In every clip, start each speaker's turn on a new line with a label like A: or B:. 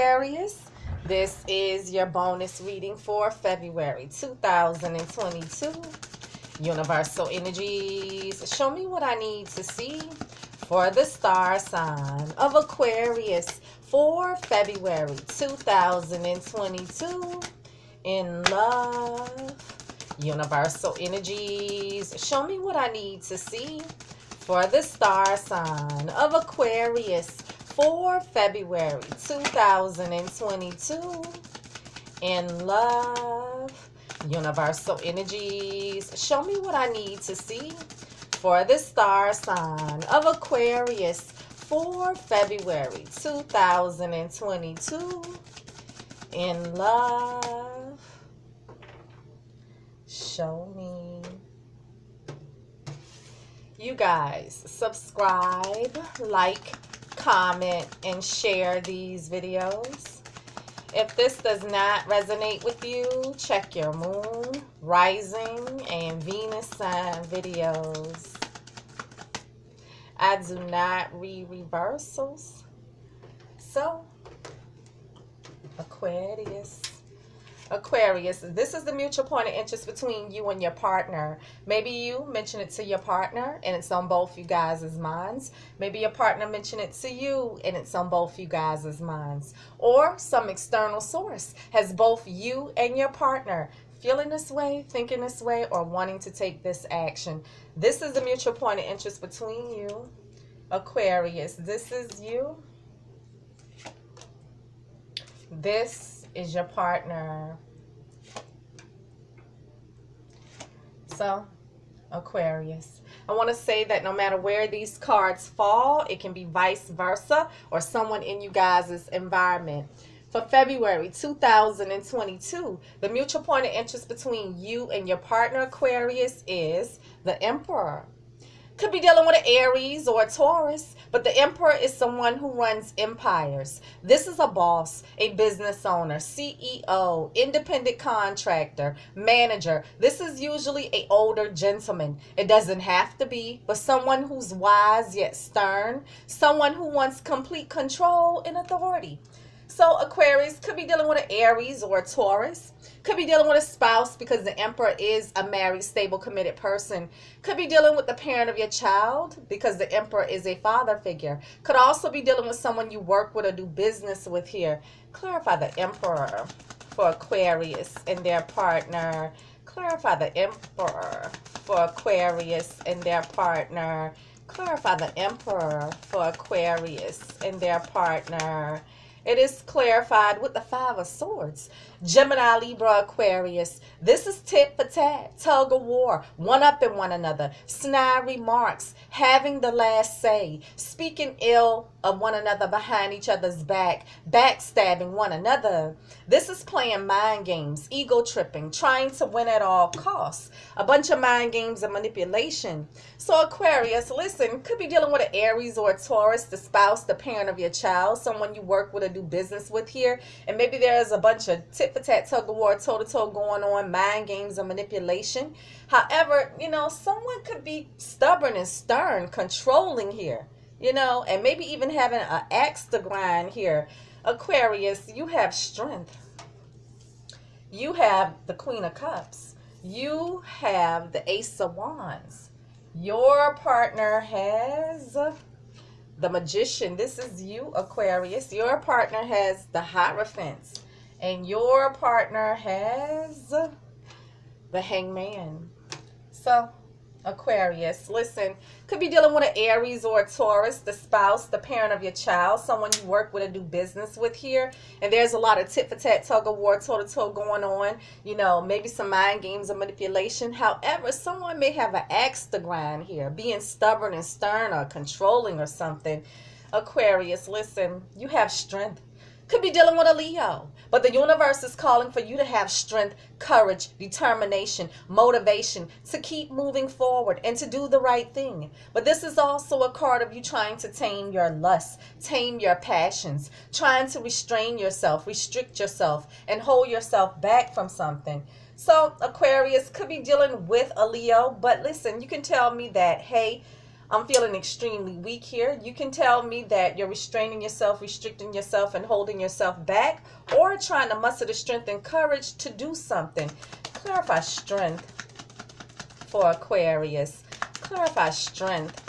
A: Aquarius. This is your bonus reading for February 2022. Universal energies, show me what I need to see for the star sign of Aquarius for February 2022 in love. Universal energies, show me what I need to see for the star sign of Aquarius for February 2022 in love. Universal energies, show me what I need to see for the star sign of Aquarius for February 2022 in love. Show me. You guys, subscribe, like, comment, and share these videos. If this does not resonate with you, check your moon, rising, and Venus sign videos. I do not read reversals. So, Aquarius, this is the mutual point of interest between you and your partner. Maybe you mention it to your partner and it's on both you guys' minds. Maybe your partner mentioned it to you and it's on both you guys' minds. Or some external source has both you and your partner feeling this way, thinking this way, or wanting to take this action. This is the mutual point of interest between you, Aquarius. This is you. This is your partner. So, Aquarius, I want to say that no matter where these cards fall, it can be vice versa or someone in you guys' environment. For February 2022, the mutual point of interest between you and your partner, Aquarius, is the Emperor. Could be dealing with an Aries or a Taurus, but the Emperor is someone who runs empires. This is a boss, a business owner, CEO, independent contractor, manager. This is usually an older gentleman. It doesn't have to be, but someone who's wise yet stern, someone who wants complete control and authority. So Aquarius could be dealing with an Aries or a Taurus. Could be dealing with a spouse because the Emperor is a married, stable, committed person. Could be dealing with the parent of your child because the Emperor is a father figure. Could also be dealing with someone you work with or do business with here. Clarify the Emperor for Aquarius and their partner. Clarify the Emperor for Aquarius and their partner. Clarify the Emperor for Aquarius and their partner. It is clarified with the Five of Swords. Gemini, Libra, Aquarius. This is tit for tat, tug of war, one-upping one another, snide remarks, having the last say, speaking ill of one another behind each other's back, backstabbing one another. This is playing mind games, ego tripping, trying to win at all costs. A bunch of mind games and manipulation. So Aquarius, listen, could be dealing with an Aries or a Taurus, the spouse, the parent of your child, someone you work with or do business with here. And maybe there's a bunch of tit-for-tat, tug-of-war, toe-to-toe going on, mind games and manipulation. However, you know, someone could be stubborn and stern, controlling here, you know, and maybe even having an axe to grind here. Aquarius, you have strength. You have the Queen of Cups. You have the Ace of Wands. Your partner has the Magician. This is you, Aquarius. Your partner has the Hierophant. And your partner has the Hangman. So, Aquarius, listen, could be dealing with an Aries or a Taurus, the spouse, the parent of your child, someone you work with or do business with here. And there's a lot of tit-for-tat, tug-of-war, toe-to-toe going on. You know, maybe some mind games or manipulation. However, someone may have an axe to grind here, being stubborn and stern or controlling or something. Aquarius, listen, you have strength. Could be dealing with a Leo, but the universe is calling for you to have strength, courage, determination, motivation to keep moving forward and to do the right thing. But this is also a card of you trying to tame your lust, tame your passions, trying to restrain yourself, restrict yourself, and hold yourself back from something. So Aquarius could be dealing with a Leo, but listen, you can tell me that, hey, I'm feeling extremely weak here. You can tell me that you're restraining yourself, restricting yourself, and holding yourself back, or trying to muster the strength and courage to do something. Clarify strength for Aquarius. Clarify strength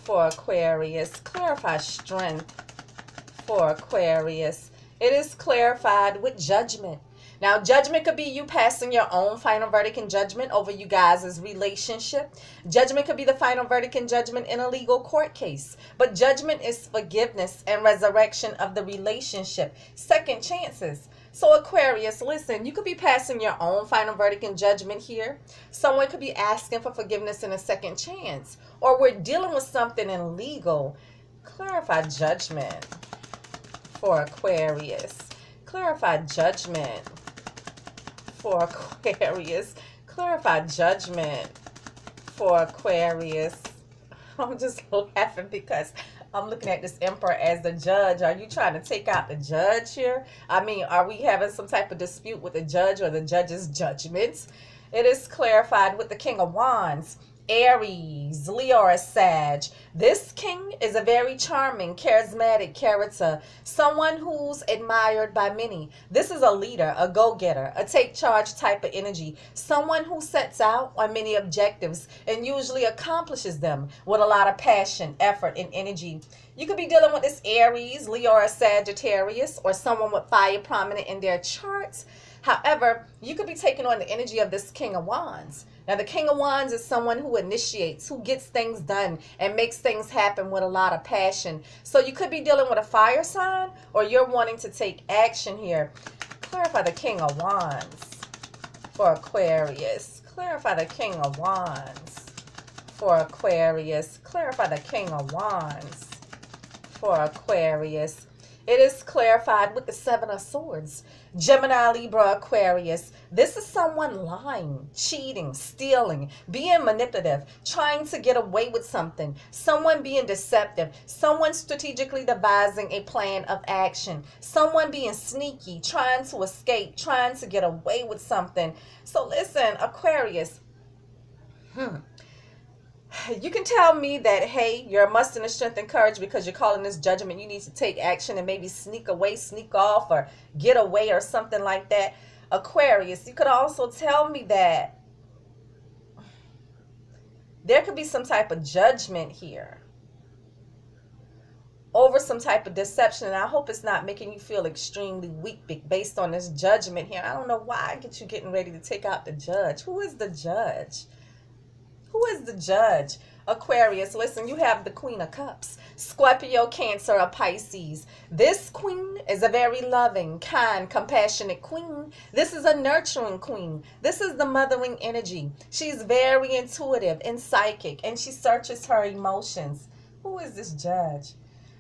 A: for Aquarius. Clarify strength for Aquarius. It is clarified with judgment. Now, judgment could be you passing your own final verdict and judgment over you guys' relationship. Judgment could be the final verdict and judgment in a legal court case. But judgment is forgiveness and resurrection of the relationship. Second chances. So, Aquarius, listen, you could be passing your own final verdict and judgment here. Someone could be asking for forgiveness and a second chance. Or we're dealing with something in legal. Clarify judgment for Aquarius. Clarify judgment for Aquarius. Clarify judgment for Aquarius. I'm just laughing because I'm looking at this Emperor as the judge. Are you trying to take out the judge here? I mean, are we having some type of dispute with the judge or the judge's judgments? It is clarified with the King of Wands. Aries, Leo, or Sag. This king is a very charming, charismatic character, someone who's admired by many. This is a leader, a go-getter, a take-charge type of energy, someone who sets out on many objectives and usually accomplishes them with a lot of passion, effort, and energy. You could be dealing with this Aries, Leo, or Sagittarius, or someone with fire prominent in their charts. However, you could be taking on the energy of this King of Wands. Now, the King of Wands is someone who initiates, who gets things done and makes things happen with a lot of passion. So you could be dealing with a fire sign, or you're wanting to take action here. Clarify the King of Wands for Aquarius. Clarify the King of Wands for Aquarius. Clarify the King of Wands for Aquarius. It is clarified with the Seven of Swords. Gemini, Libra, Aquarius. This is someone lying, cheating, stealing, being manipulative, trying to get away with something, someone being deceptive, someone strategically devising a plan of action, someone being sneaky, trying to escape, trying to get away with something. So listen, Aquarius, you can tell me that, hey, you're mustering the strength and courage because you're calling this judgment. You need to take action and maybe sneak away, sneak off, or get away or something like that. Aquarius, you could also tell me that there could be some type of judgment here over some type of deception. And I hope it's not making you feel extremely weak based on this judgment here. I don't know why I get you getting ready to take out the judge. Who is the judge? Who is the judge? Aquarius, listen, you have the Queen of Cups. Scorpio, Cancer, or Pisces. This queen is a very loving, kind, compassionate queen. This is a nurturing queen. This is the mothering energy. She's very intuitive and psychic, and she searches her emotions. Who is this judge?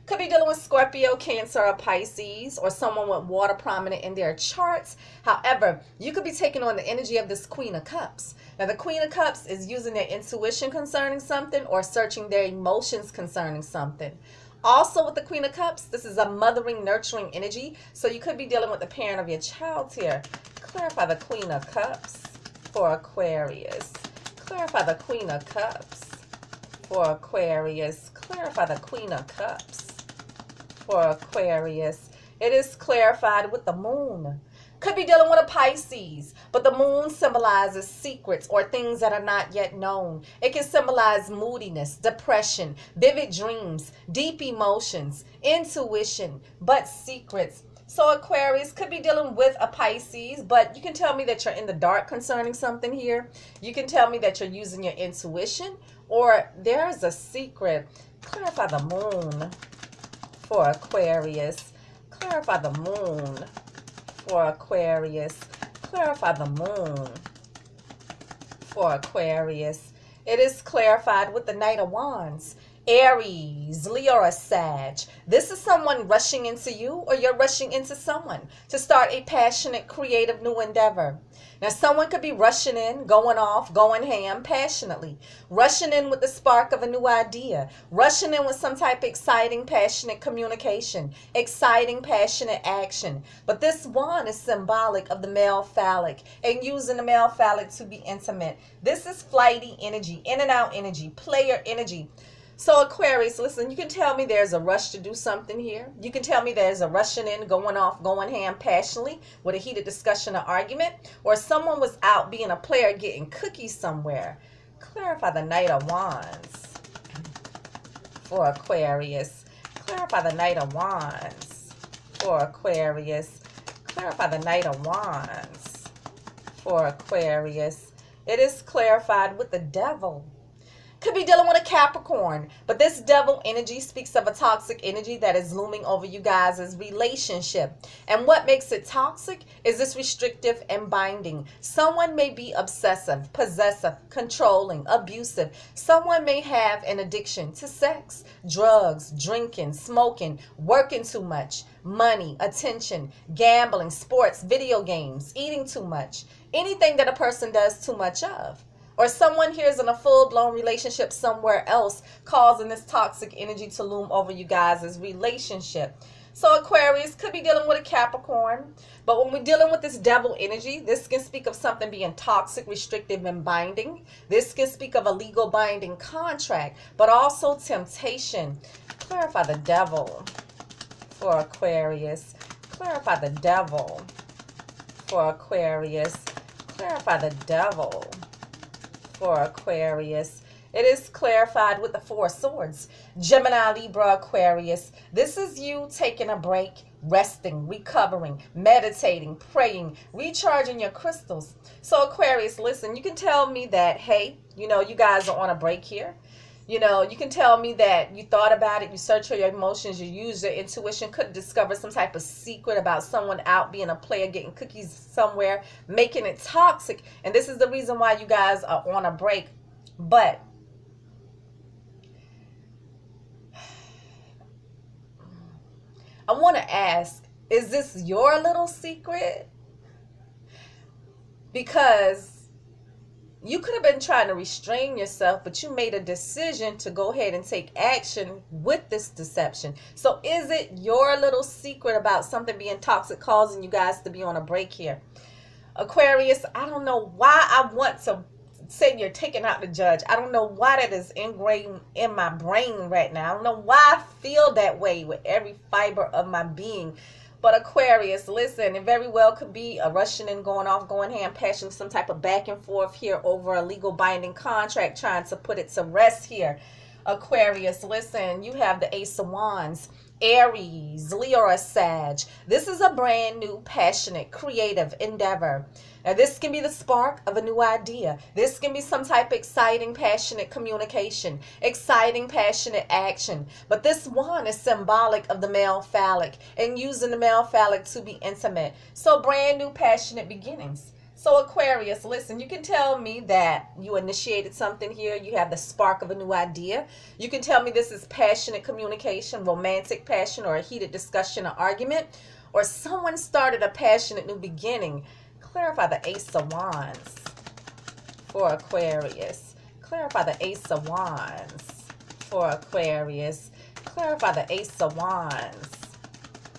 A: Could be dealing with Scorpio, Cancer, or Pisces, or someone with water prominent in their charts. However, you could be taking on the energy of this Queen of Cups. Now, the Queen of Cups is using their intuition concerning something or searching their emotions concerning something. Also, with the Queen of Cups, this is a mothering, nurturing energy. So you could be dealing with the parent of your child here. Clarify the Queen of Cups for Aquarius. Clarify the Queen of Cups for Aquarius. Clarify the Queen of Cups for Aquarius. It is clarified with the Moon. Could be dealing with a Pisces, but the moon symbolizes secrets or things that are not yet known. It can symbolize moodiness, depression, vivid dreams, deep emotions, intuition, but secrets. So Aquarius could be dealing with a Pisces, but you can tell me that you're in the dark concerning something here. You can tell me that you're using your intuition, or there's a secret. Clarify the Moon for Aquarius. Clarify the Moon for Aquarius. Clarify the Moon for Aquarius. It is clarified with the Knight of Wands. Aries, Leo, or Sag. This is someone rushing into you, or you're rushing into someone to start a passionate, creative new endeavor. Now, someone could be rushing in, going off, going ham passionately, rushing in with the spark of a new idea, rushing in with some type of exciting, passionate communication, exciting, passionate action. But this wand is symbolic of the male phallic and using the male phallic to be intimate. This is flighty energy, in and out energy, player energy. So Aquarius, listen, you can tell me there's a rush to do something here. You can tell me there's a rushing in, going off, going ham passionately with a heated discussion or argument, or someone was out being a player getting cookies somewhere. Clarify the Knight of Wands for Aquarius. Clarify the Knight of Wands for Aquarius. Clarify the Knight of Wands for Aquarius. It is clarified with the Devil. Could be dealing with a Capricorn, but this devil energy speaks of a toxic energy that is looming over you guys' relationship. And what makes it toxic is this restrictive and binding. Someone may be obsessive, possessive, controlling, abusive. Someone may have an addiction to sex, drugs, drinking, smoking, working too much, money, attention, gambling, sports, video games, eating too much, anything that a person does too much of. Or someone here is in a full-blown relationship somewhere else, causing this toxic energy to loom over you guys' relationship. So Aquarius could be dealing with a Capricorn. But when we're dealing with this devil energy, this can speak of something being toxic, restrictive, and binding. This can speak of a legal binding contract, but also temptation. Clarify the Devil for Aquarius. Clarify the Devil for Aquarius. Clarify the Devil for Aquarius. It is clarified with the Four of Swords. Gemini, Libra, Aquarius. This is you taking a break, resting, recovering, meditating, praying, recharging your crystals. So Aquarius, listen, you can tell me that, hey, you know, you guys are on a break here. You know, you can tell me that you thought about it, you search for your emotions, you use your intuition, could discover some type of secret about someone out being a player, getting cookies somewhere, making it toxic. And this is the reason why you guys are on a break. But I want to ask, is this your little secret? Because you could have been trying to restrain yourself, but you made a decision to go ahead and take action with this deception. So is it your little secret about something being toxic causing you guys to be on a break here? Aquarius, I don't know why I want to say you're taking out the judge. I don't know why that is ingrained in my brain right now. I don't know why I feel that way with every fiber of my being. But Aquarius, listen, it very well could be a rushing and going off, going ham, passion, some type of back and forth here over a legal binding contract, trying to put it to rest here. Aquarius, listen, you have the Ace of Wands, Aries, Leo, or Sag. This is a brand new, passionate, creative endeavor. Now, this can be the spark of a new idea. This can be some type of exciting, passionate communication, exciting, passionate action. But this wand is symbolic of the male phallic and using the male phallic to be intimate. So brand new, passionate beginnings. So Aquarius, listen, you can tell me that you initiated something here. You have the spark of a new idea. You can tell me this is passionate communication, romantic passion, or a heated discussion or argument. Or someone started a passionate new beginning. Clarify the Ace of Wands for Aquarius. Clarify the Ace of Wands for Aquarius. Clarify the Ace of Wands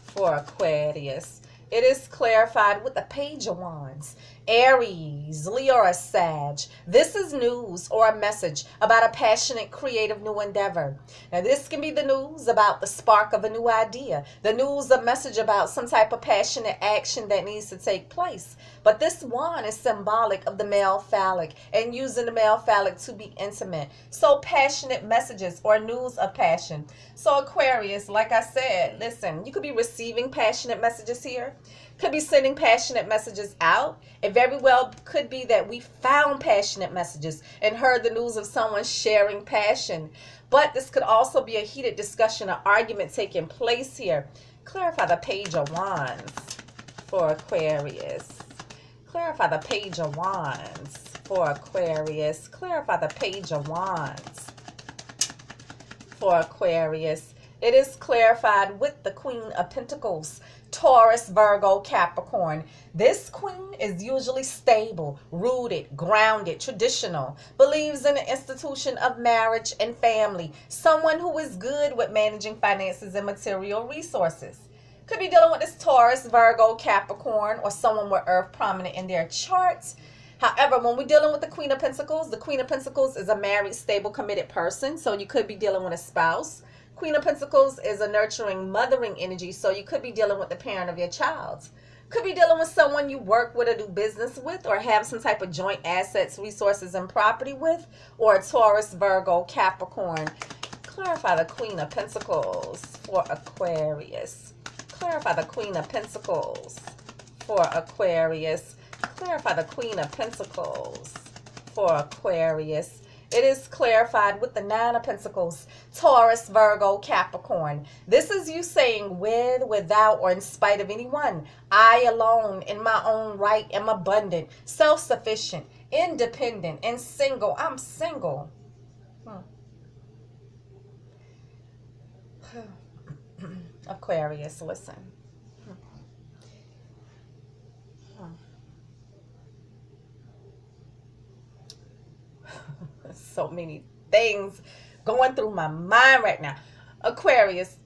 A: for Aquarius. It is clarified with the Page of Wands. Aries, Leo, or Sag. This is news or a message about a passionate, creative new endeavor. Now, this can be the news about the spark of a new idea. The news, a message about some type of passionate action that needs to take place. But this wand is symbolic of the male phallic and using the male phallic to be intimate. So passionate messages or news of passion. So Aquarius, like I said, listen, you could be receiving passionate messages here. Could be sending passionate messages out. It very well could be that we found passionate messages and heard the news of someone sharing passion. But this could also be a heated discussion or argument taking place here. Clarify the Page of Wands for Aquarius. Clarify the Page of Wands for Aquarius. Clarify the Page of Wands for Aquarius. It is clarified with the Queen of Pentacles. Taurus, Virgo, Capricorn. This queen is usually stable, rooted, grounded, traditional, believes in the institution of marriage and family, someone who is good with managing finances and material resources. Could be dealing with this Taurus, Virgo, Capricorn, or someone with Earth prominent in their charts. However, when we're dealing with the Queen of Pentacles is a married, stable, committed person. So you could be dealing with a spouse. Queen of Pentacles is a nurturing, mothering energy. So you could be dealing with the parent of your child. Could be dealing with someone you work with or do business with, or have some type of joint assets, resources, and property with, or a Taurus, Virgo, Capricorn. Clarify the Queen of Pentacles for Aquarius. Clarify the Queen of Pentacles for Aquarius. Clarify the Queen of Pentacles for Aquarius. It is clarified with the Nine of Pentacles, Taurus, Virgo, Capricorn. This is you saying with, without, or in spite of anyone. I alone, in my own right, am abundant, self-sufficient, independent, and single. I'm single. Aquarius, listen. So many things going through my mind right now. Aquarius.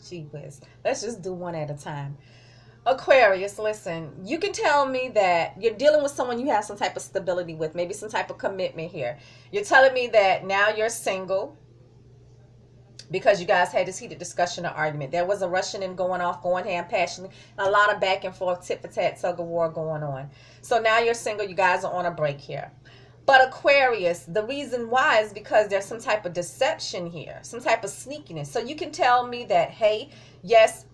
A: Gee whiz. Let's just do one at a time. Aquarius, listen. You can tell me that you're dealing with someone you have some type of stability with. Maybe some type of commitment here. You're telling me that now you're single because you guys had this heated discussion or argument. There was a rushing and going off, going hand, passionate, a lot of back and forth, tit for tat, tug of war going on. So now you're single. You guys are on a break here. But Aquarius, the reason why is because there's some type of deception here, some type of sneakiness. So you can tell me that, hey, yes,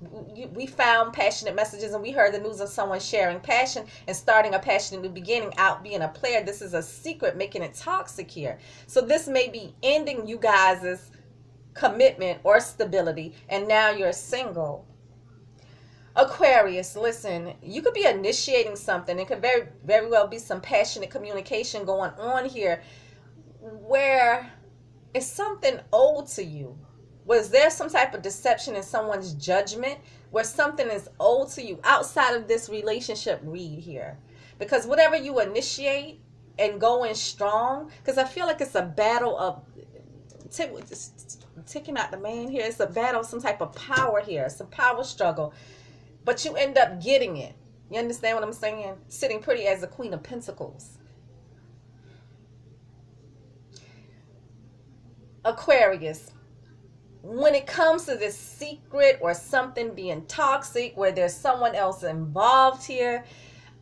A: we found passionate messages and we heard the news of someone sharing passion and starting a passionate new beginning, out being a player. This is a secret, making it toxic here. So this may be ending you guys' commitment or stability, and now you're single. Aquarius, listen, you could be initiating something. It could very, very well be some passionate communication going on here where it's something owed to you. Was there some type of deception in someone's judgment where something is owed to you outside of this relationship read here? Because whatever you initiate and go in strong, because I feel like it's a battle of ticking out the man here. It's a battle, some type of power here. It's a power struggle. But you end up getting it. You understand what I'm saying? Sitting pretty as the Queen of Pentacles. Aquarius, when it comes to this secret or something being toxic, where there's someone else involved here,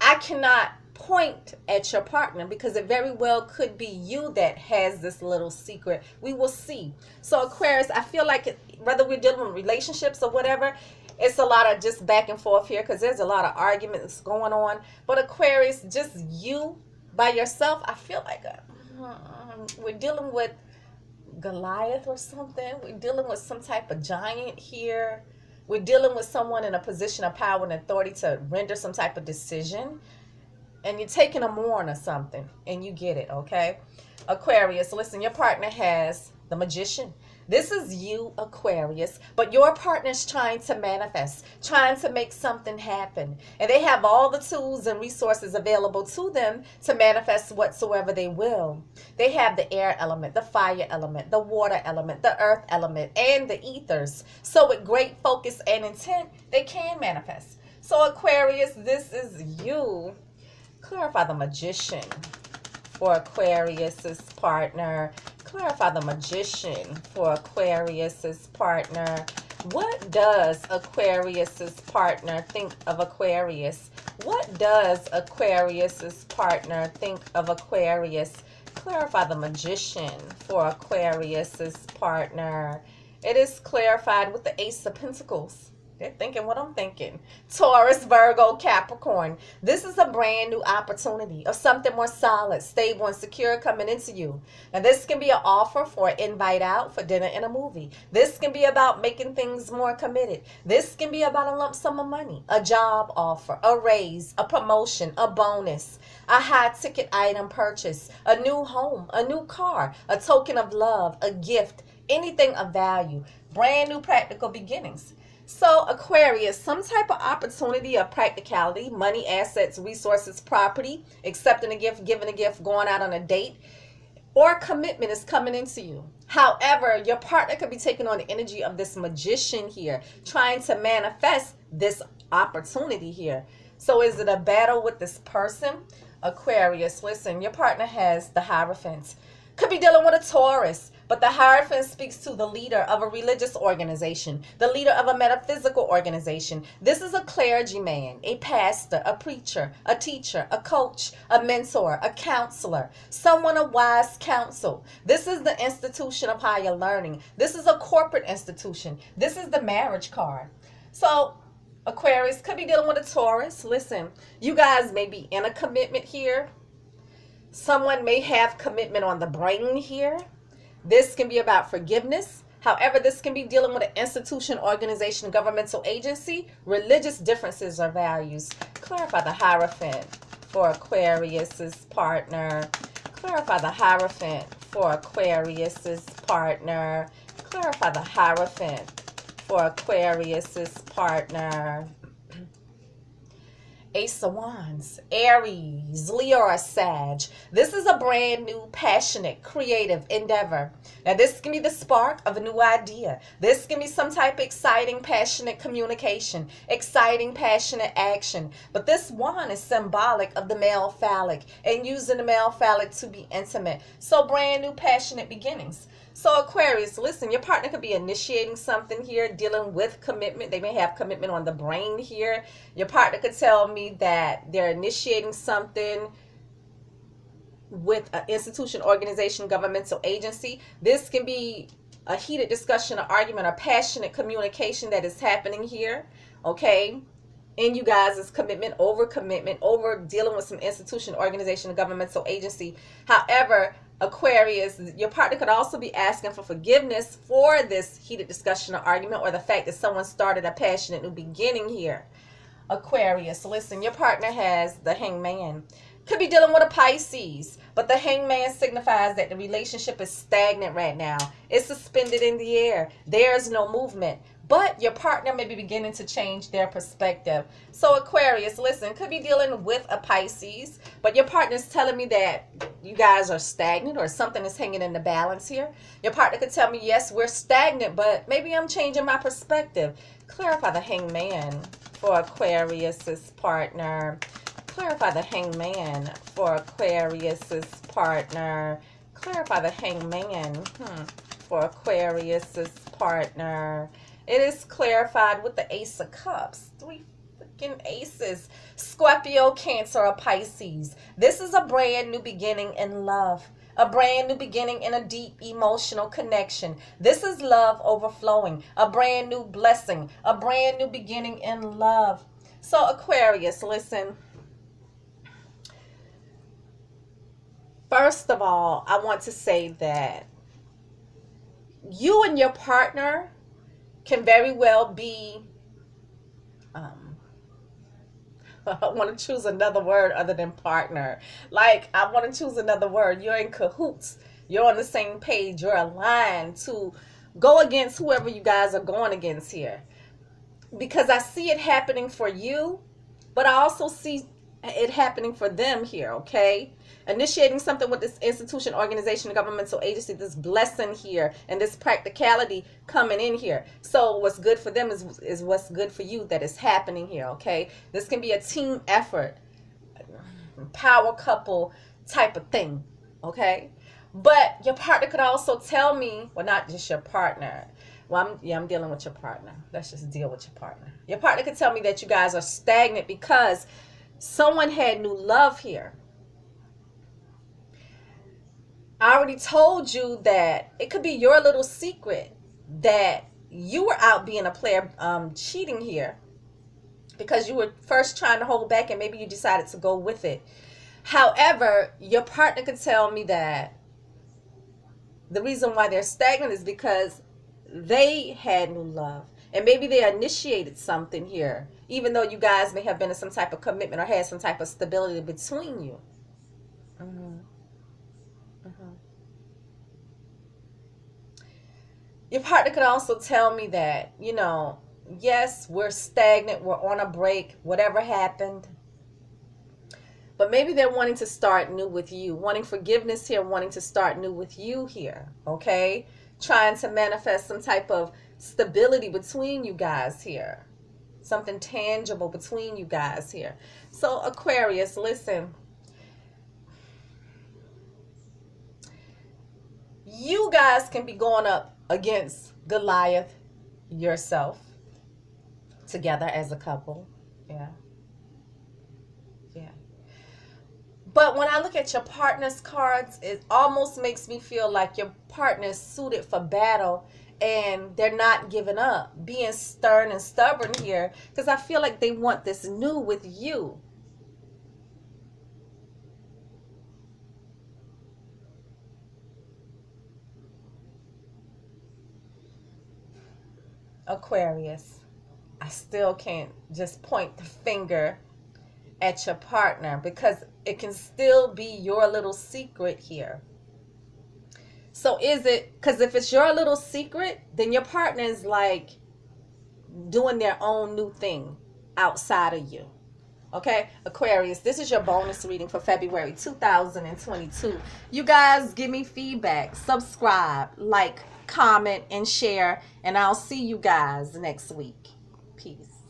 A: I cannot point at your partner because it very well could be you that has this little secret. We will see. So Aquarius, I feel like whether we're dealing with relationships or whatever, it's a lot of just back and forth here because there's a lot of arguments going on. But Aquarius, just you by yourself, I feel like we're dealing with Goliath or something. We're dealing with some type of giant here. We're dealing with someone in a position of power and authority to render some type of decision. And you're taking them on or something. And you get it, okay? Aquarius, listen, your partner has the Magician. This is you, Aquarius, but your partner's trying to manifest, trying to make something happen. And they have all the tools and resources available to them to manifest whatsoever they will. They have the air element, the fire element, the water element, the earth element, and the ethers. So with great focus and intent, they can manifest. So Aquarius, this is you. Clarify the Magician for Aquarius's partner. Clarify the Magician for Aquarius's partner. What does Aquarius's partner think of Aquarius? What does Aquarius's partner think of Aquarius? Clarify the Magician for Aquarius's partner. It is clarified with the Ace of Pentacles. They're thinking what I'm thinking. Taurus, Virgo, Capricorn. This is a brand new opportunity of something more solid, stable, and secure coming into you. Now, this can be an offer for an invite out for dinner and a movie. This can be about making things more committed. This can be about a lump sum of money, a job offer, a raise, a promotion, a bonus, a high-ticket item purchase, a new home, a new car, a token of love, a gift, anything of value. Brand new practical beginnings. So Aquarius, some type of opportunity of practicality, money, assets, resources, property, accepting a gift, giving a gift, going out on a date, or commitment is coming into you. However, your partner could be taking on the energy of this Magician here, trying to manifest this opportunity here. So is it a battle with this person? Aquarius, listen, your partner has the Hierophant. Could be dealing with a Taurus, but the Hierophant speaks to the leader of a religious organization, the leader of a metaphysical organization. This is a clergyman, a pastor, a preacher, a teacher, a coach, a mentor, a counselor, someone of wise counsel. This is the institution of higher learning. This is a corporate institution. This is the marriage card. So Aquarius could be dealing with a Taurus. Listen, you guys may be in a commitment here. Someone may have commitment on the brain here. This can be about forgiveness. However, this can be dealing with an institution, organization, governmental agency, religious differences or values. Clarify the Hierophant for Aquarius's partner. Clarify the Hierophant for Aquarius's partner. Clarify the Hierophant for Aquarius's partner. Ace of Wands, Aries, Leo, or Sag. This is a brand new, passionate, creative endeavor. Now, this can be the spark of a new idea. This can be some type of exciting, passionate communication, exciting, passionate action. But this wand is symbolic of the male phallic and using the male phallic to be intimate. So, brand new, passionate beginnings. So Aquarius, listen, your partner could be initiating something here, dealing with commitment. They may have commitment on the brain here. Your partner could tell me that they're initiating something with an institution, organization, governmental agency. This can be a heated discussion, or argument, or passionate communication that is happening here, okay? In you guys' commitment over dealing with some institution, organization, governmental agency. However, Aquarius, your partner could also be asking for forgiveness for this heated discussion or argument, or the fact that someone started a passionate new beginning here. Aquarius, listen, your partner has the Hangman. Could be dealing with a Pisces, but the Hangman signifies that the relationship is stagnant right now. It's suspended in the air. There's no movement. But your partner may be beginning to change their perspective. So Aquarius, listen, could be dealing with a Pisces, but your partner's telling me that you guys are stagnant, or something is hanging in the balance here. Your partner could tell me, yes, we're stagnant, but maybe I'm changing my perspective. Clarify the Hangman for Aquarius's partner. Clarify the Hangman for Aquarius's partner. Clarify the Hangman for Aquarius's partner. It is clarified with the Ace of Cups. 3 freaking aces. Scorpio, Cancer, or Pisces. This is a brand new beginning in love. A brand new beginning in a deep emotional connection. This is love overflowing. A brand new blessing. A brand new beginning in love. So Aquarius, listen. First of all, I want to say that you and your partner can very well be, I want to choose another word other than partner. Like, I want to choose another word. You're in cahoots. You're on the same page. You're aligned to go against whoever you guys are going against here. Because I see it happening for you, but I also see it happening for them here, okay? Initiating something with this institution, organization, governmental agency, this blessing here, and this practicality coming in here. So what's good for them is what's good for you that is happening here, okay? This can be a team effort, power couple type of thing, okay? But your partner could also tell me, well, not just your partner. Well, I'm dealing with your partner. Let's just deal with your partner. Your partner could tell me that you guys are stagnant because someone had new love here. I already told you that it could be your little secret that you were out being a player, cheating here, because you were first trying to hold back and maybe you decided to go with it. However, your partner could tell me that the reason why they're stagnant is because they had new love. And maybe they initiated something here, even though you guys may have been in some type of commitment or had some type of stability between you. Your partner could also tell me that, you know, yes, we're stagnant, we're on a break, whatever happened. But maybe they're wanting to start new with you, wanting forgiveness here, wanting to start new with you here, okay? Trying to manifest some type of stability between you guys here. something tangible between you guys here. So Aquarius, listen, you guys can be going up against Goliath yourself together as a couple. Yeah. Yeah. But when I look at your partner's cards, it almost makes me feel like your partner's suited for battle and they're not giving up, being stern and stubborn here, because I feel like they want this new with you. Aquarius, I still can't just point the finger at your partner because it can still be your little secret here. So is it, because if it's your little secret, then your partner is like doing their own new thing outside of you. Okay, Aquarius, this is your bonus reading for February 2022. You guys give me feedback, subscribe, like, comment, and share, and I'll see you guys next week. Peace.